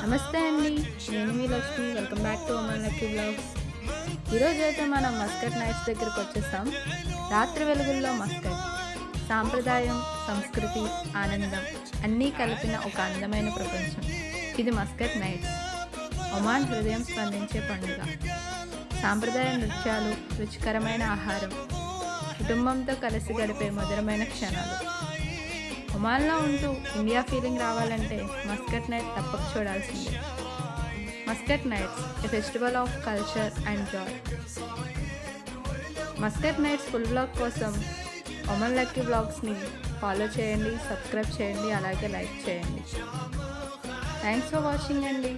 నమస్తే అండి, నేను మీ లక్ష్మి. Welcome back to Amar lucky blogs. ఈరోజు అయితే మనం మస్కట్ నైట్స్ దగ్గరికి వచ్చేసాం. రాత్రి వెలుగుల్లో మస్కట్ సాంప్రదాయం, సంస్కృతి, ఆనందం అన్నీ కలిపిన ఒక అందమైన ప్రపంచం. ఇది మస్కట్ నైట్స్, ఒమాన్ హృదయం స్పందించే పండుగ. సాంప్రదాయ నృత్యాలు, రుచికరమైన ఆహారం, కుటుంబంతో కలిసి గడిపే మధురమైన క్షణాలు. ఒమాన్లో ఉంటూ ఇండియా ఫీలింగ్ రావాలంటే మస్కట్ నైట్ తప్పక చూడాల్సిందే. Muscat nights, A festival of culture and Joy. Muscat nights full blog కోసం ఒమన్ లక్కీ బ్లాగ్స్ని ఫాలో చేయండి, సబ్స్క్రైబ్ చేయండి, అలాగే లైక్ చేయండి. థ్యాంక్స్ ఫర్ వాచింగ్ అండి.